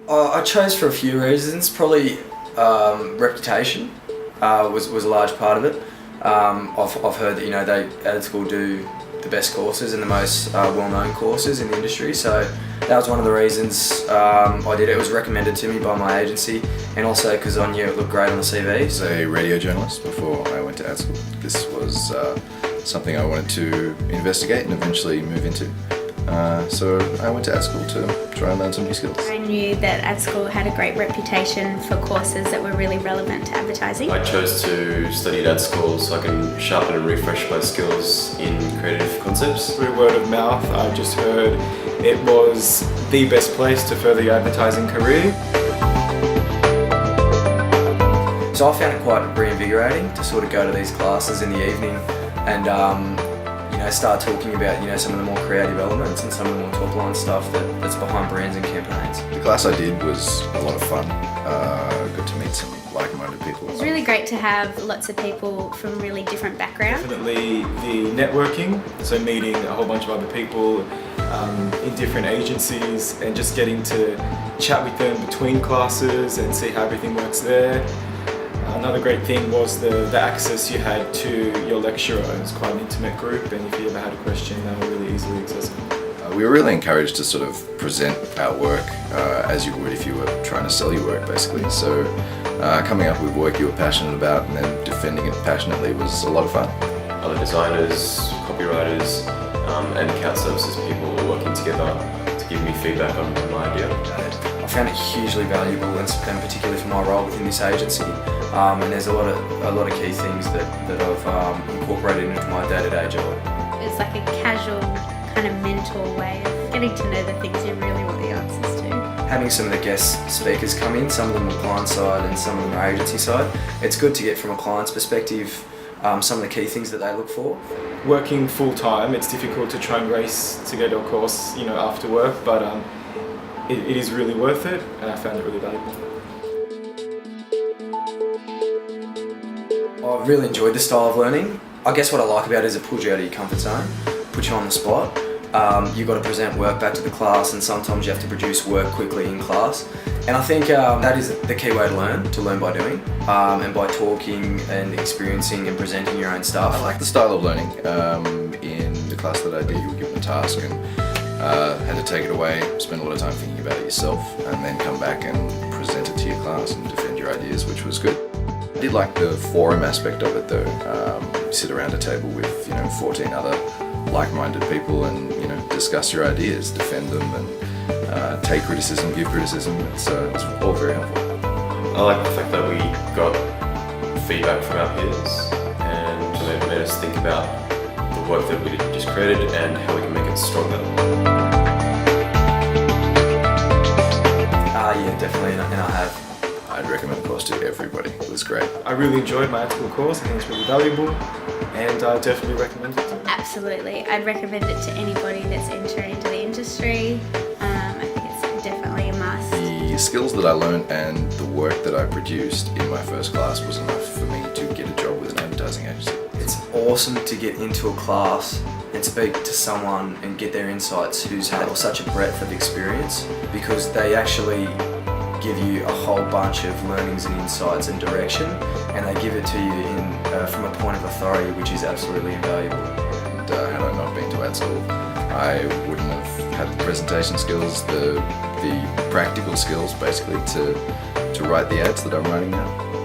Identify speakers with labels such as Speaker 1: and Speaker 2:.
Speaker 1: I chose for a few reasons. Probably reputation was a large part of it. I've heard that they AdSchool do the best courses and the most well-known courses in the industry, so that was one of the reasons I did it. It was recommended to me by my agency, and also because I knew it looked great on the CV.
Speaker 2: I was a radio journalist before I went to AdSchool. This was something I wanted to investigate and eventually move into. So I went to AdSchool to try and learn some new skills.
Speaker 3: I knew that AdSchool had a great reputation for courses that were really relevant to advertising.
Speaker 4: I chose to study at AdSchool so I can sharpen and refresh my skills in creative concepts.
Speaker 5: Through word of mouth, I just heard it was the best place to further your advertising career.
Speaker 1: So I found it quite reinvigorating to sort of go to these classes in the evening and start talking about some of the more creative elements and some of the more top line stuff that's behind brands and campaigns.
Speaker 2: The class I did was a lot of fun. Got to meet some like-minded people.
Speaker 3: It was really great to have lots of people from really different backgrounds.
Speaker 5: Definitely the networking, so meeting a whole bunch of other people in different agencies and just getting to chat with them between classes and see how everything works there. Another great thing was the access you had to your lecturer. It was quite an intimate group, and if you ever had a question, they were really easily accessible.
Speaker 2: We were really encouraged to sort of present our work as you would if you were trying to sell your work, basically. So coming up with work you were passionate about and then defending it passionately was a lot of fun.
Speaker 4: Other designers, copywriters, and account services people were working together to give me feedback on my idea.
Speaker 1: I found it hugely valuable, and particularly for my role within this agency. And there's a lot of key things that I've incorporated into my day-to-day job.
Speaker 3: It's like a casual kind of mentor way of getting to know the things you really want the answers to.
Speaker 1: Having some of the guest speakers come in, some of them are client side and some of them are agency side, it's good to get from a client's perspective some of the key things that they look for.
Speaker 5: Working full-time, it's difficult to try and race to go to a course after work, but it is really worth it, and I found it really valuable.
Speaker 1: I've really enjoyed the style of learning. I guess what I like about it is it pulls you out of your comfort zone, puts you on the spot. You've got to present work back to the class, and sometimes you have to produce work quickly in class. And I think that is the key way to learn by doing, and by talking and experiencing and presenting your own stuff.
Speaker 2: I like the style of learning. In the class that I did, you were given a task and had to take it away, spend a lot of time thinking about it yourself, and then come back and present it to your class and defend your ideas, which was good. I did like the forum aspect of it though. Sit around a table with 14 other like-minded people and discuss your ideas, defend them, and take criticism, give criticism. It's all very helpful.
Speaker 4: I like the fact that we got feedback from our peers and it made us think about the work that we just created and how we can make it stronger.
Speaker 1: Yeah, definitely, and I have.
Speaker 2: I'd recommend the course to everybody. It was great.
Speaker 5: I really enjoyed my AdSchool course. I think it's really valuable, and I definitely recommend it.
Speaker 3: Absolutely. I'd recommend it to anybody that's entering into the industry. I think it's definitely a must.
Speaker 2: The skills that I learned and the work that I produced in my first class was enough for me to get a job with an advertising agency.
Speaker 1: It's awesome to get into a class and speak to someone and get their insights who's had such a breadth of experience, because they actually give you a whole bunch of learnings and insights and direction, and they give it to you from a point of authority, which is absolutely invaluable.
Speaker 2: And had I not been to AdSchool, I wouldn't have had the presentation skills, the practical skills basically to write the ads that I'm writing now.